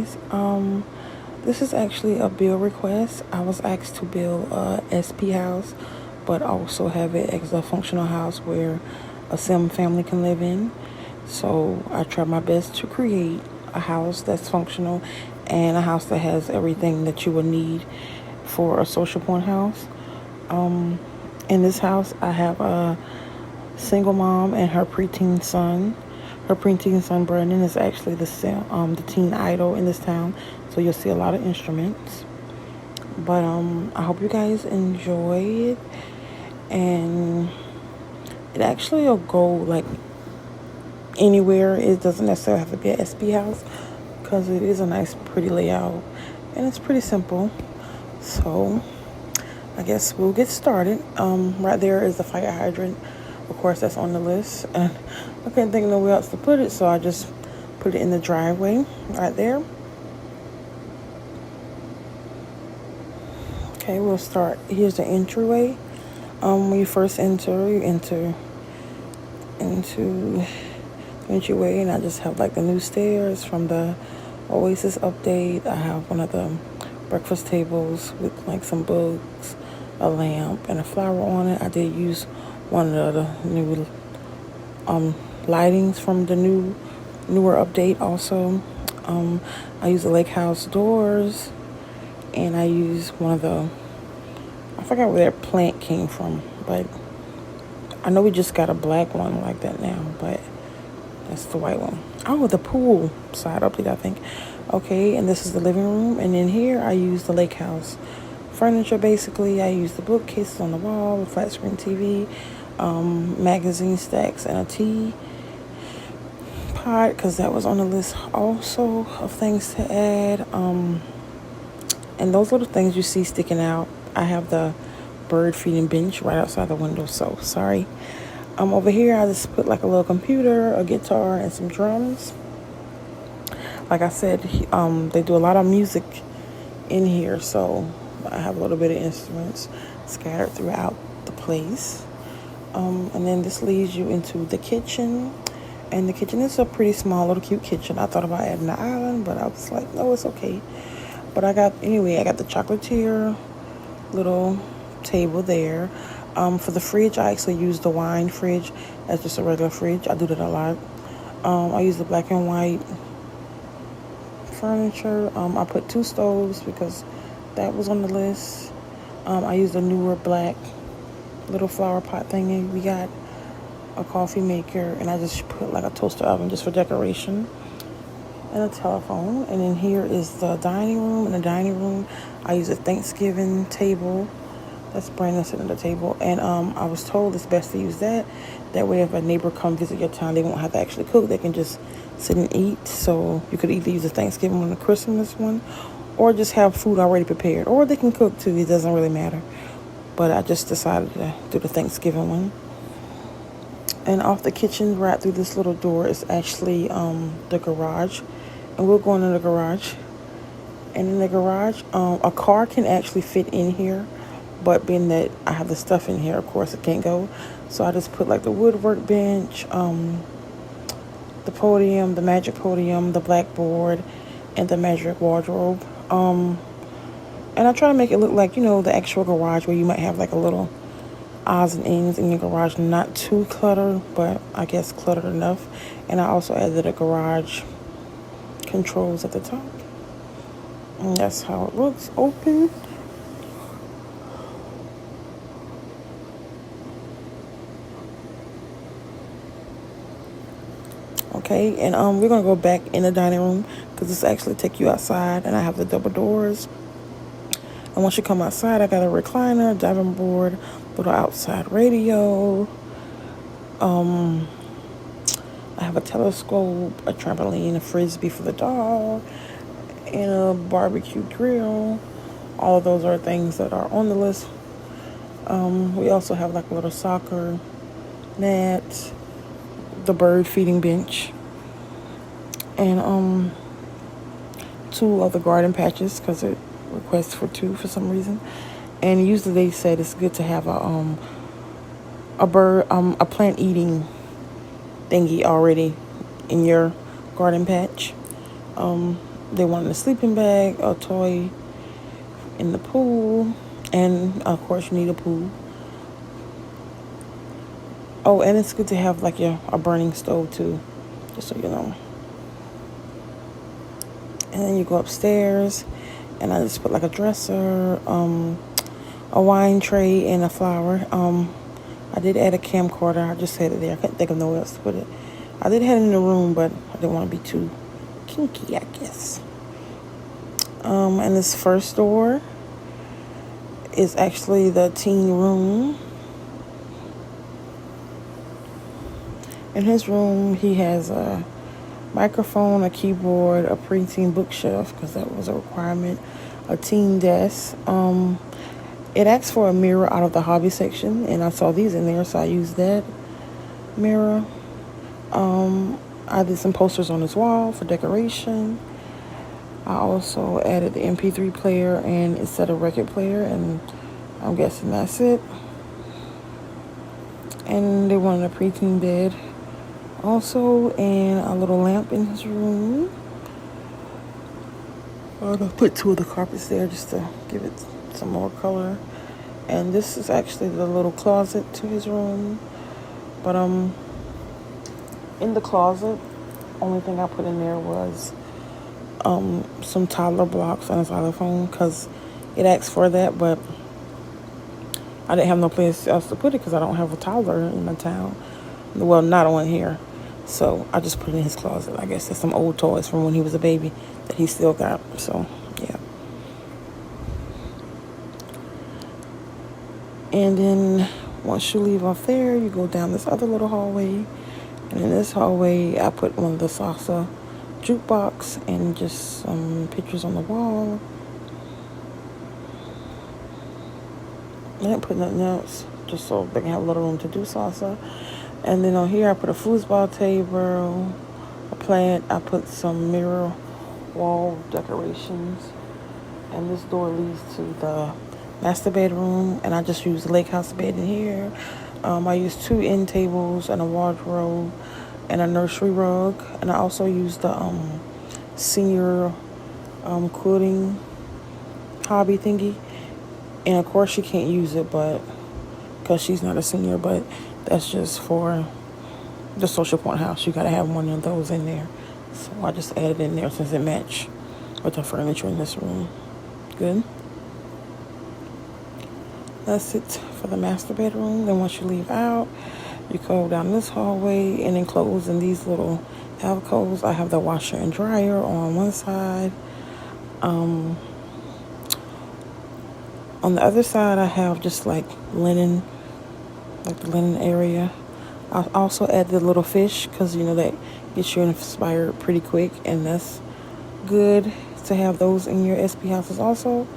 guys. This is actually a build request. I was asked to build a SP house, but also have it as a functional house where a sim family can live in. So I tried my best to create a house that's functional and a house that has everything that you would need for a social point house. In this house, I have a single mom and her preteen son. Her preteen son Brandon is actually the teen idol in this town, so you'll see a lot of instruments. But I hope you guys enjoy it, and it actually will go like anywhere. It doesn't necessarily have to be an SP house because it is a nice, pretty layout, and it's pretty simple. So I guess we'll get started. Right there is the fire hydrant. Of course, that's on the list. And I couldn't think of nowhere else to put it, so I just put it in the driveway right there. Okay, we'll start. Here's the entryway. When you first enter, you enter into the entryway, and I just have like the new stairs from the Oasis update. I have one of the breakfast tables with like some books, a lamp, and a flower on it. I did use one of the new lightings from the newer update also. I use the lake house doors, and I use one of the, I forgot where that plant came from, but I know we just got a black one like that now, but that's the white one. Oh, the pool side update, I think. Okay, and this is the living room, and in here I use the lake house furniture. Basically, I use the bookcases on the wall, the flat screen TV, magazine stacks, and a tea pot, because that was on the list also of things to add. And those little things you see sticking out, I have the bird feeding bench right outside the window, so sorry. Over here I just put like a little computer, a guitar, and some drums. Like I said, they do a lot of music in here, so I have a little bit of instruments scattered throughout the place. And then this leads you into the kitchen. And the kitchen is a pretty small, little cute kitchen. I thought about adding an island, but I was like, no, it's okay. But I got the chocolatier little table there. For the fridge, I actually use the wine fridge as just a regular fridge. I do that a lot. I use the black and white furniture. I put 2 stoves because that was on the list. I use the newer black little flower pot thingy. We got a coffee maker, and I just put like a toaster oven just for decoration, and a telephone. And then here is the dining room. In the dining room, I use a Thanksgiving table. That's Brandon sitting at the table, and I was told it's best to use that. That way, if a neighbor come visit your town, they won't have to actually cook. They can just sit and eat. So you could either use the Thanksgiving one or the Christmas one, or just have food already prepared, or they can cook too. It doesn't really matter. But I just decided to do the Thanksgiving one. And off the kitchen, right through this little door, is actually the garage. And we'll go into the garage. And in the garage, a car can actually fit in here. But being that I have the stuff in here, of course, it can't go. So I just put like the woodwork bench, the podium, the magic podium, the blackboard, and the magic wardrobe. And I try to make it look like, the actual garage where you might have like a little odds and ends in your garage. Not too cluttered, but I guess cluttered enough. And I also added a garage controls at the top. And that's how it looks, open. Okay, and we're gonna go back in the dining room because this actually take you outside, and I have the double doors. And once you come outside, I got a recliner, diving board, little outside radio. I have a telescope, a trampoline, a frisbee for the dog, and a barbecue grill. All of those are things that are on the list. We also have like a little soccer net, the bird feeding bench, and 2 other garden patches because it requests for 2 for some reason. And usually they said it's good to have a plant eating thingy already in your garden patch. They wanted a sleeping bag, a toy in the pool, and of course you need a pool. Oh, and it's good to have like a burning stove too, just so you know. And then you go upstairs, and I just put like a dresser, a wine tray, and a flower. I did add a camcorder. I just had it there. I couldn't think of nowhere else to put it. I did have it in the room, but I didn't want to be too kinky, I guess. And this first door is actually the teen room. In his room, he has a microphone, a keyboard, a preteen bookshelf, because that was a requirement, a teen desk. It asked for a mirror out of the hobby section, and I saw these in there, so I used that mirror. I did some posters on his wall for decoration. I also added the MP3 player and instead of record player, and I'm guessing that's it. And they wanted a preteen bed also, and a little lamp in his room. I put 2 of the carpets there just to give it some more color. And this is actually the little closet to his room. But in the closet, only thing I put in there was some toddler blocks and a xylophone, because it asked for that, but I didn't have no place else to put it because I don't have a toddler in my town. Well, not on here. So I just put it in his closet. I guess there's some old toys from when he was a baby that he still got. So, yeah. And then once you leave off there, you go down this other little hallway. And in this hallway, I put one of the salsa jukebox and just some pictures on the wall. I didn't put nothing else, just so they can have a little room to do salsa. And then on here, I put a foosball table, a plant. I put some mirror wall decorations. And this door leads to the master bedroom. And I just used the lake house bed in here. I used 2 end tables and a wardrobe and a nursery rug. And I also used the senior quilting hobby thingy. And of course, she can't use it, but because she's not a senior, but that's just for the social point house. You got to have one of those in there. So I just added in there since it matched with the furniture in this room. Good. That's it for the master bedroom. Then once you leave out, you go down this hallway and enclose in these little alcoves. I have the washer and dryer on one side. On the other side, I have just like linen, like the linen area. I also add the little fish because, you know, that gets you inspired pretty quick. And that's good to have those in your SP houses also.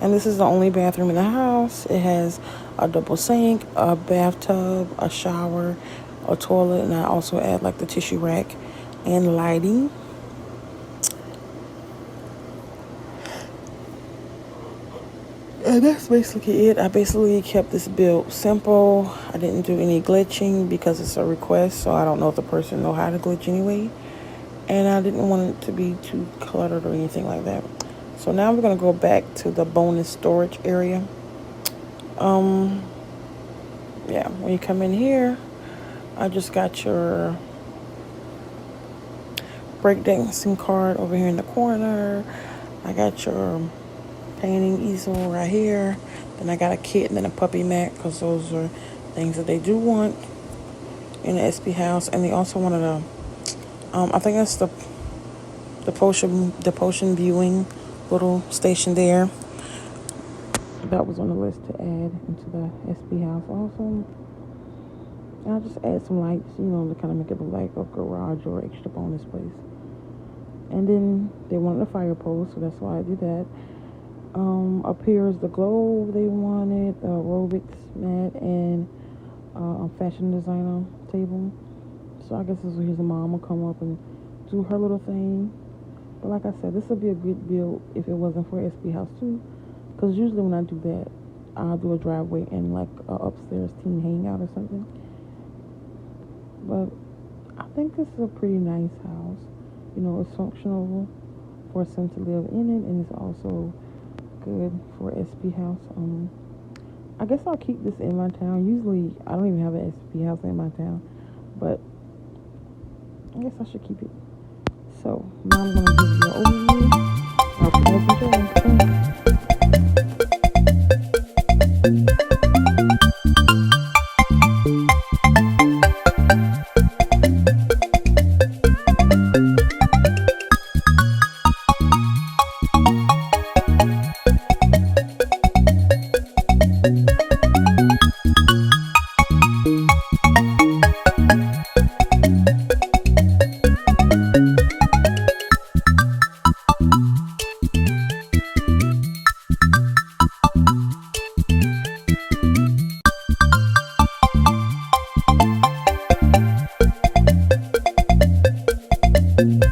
And this is the only bathroom in the house. It has a double sink, a bathtub, a shower, a toilet. And I also add like the tissue rack and lighting. And that's basically it. I basically kept this build simple. I didn't do any glitching because it's a request, so I don't know if the person know how to glitch anyway. And I didn't want it to be too cluttered or anything like that. So now we're going to go back to the bonus storage area. Yeah, when you come in here, I just got your breakdancing card over here in the corner. I got your painting easel right here. Then I got a kit and then a puppy mat because those are things that they do want in the SP house. And they also wanted a, I think that's the potion viewing little station there. That was on the list to add into the SP house also. And I'll just add some lights, you know, to kind of make it look like a garage or extra bonus place. And then they wanted a fire pole, so that's why I did that. Up here is the globe they wanted, the aerobics mat, and a fashion designer table. So I guess this is where his mom will come up and do her little thing. But like I said, this would be a good build if it wasn't for SP House too. Because usually when I do that, I'll do a driveway and like upstairs teen hangout or something. But I think this is a pretty nice house. You know, it's functional. for a son to live in it, and it's also good for SP house. I guess I'll keep this in my town. Usually, I don't even have an SP house in my town, but I guess I should keep it. So now I'm gonna give you an overview. I'll put it in the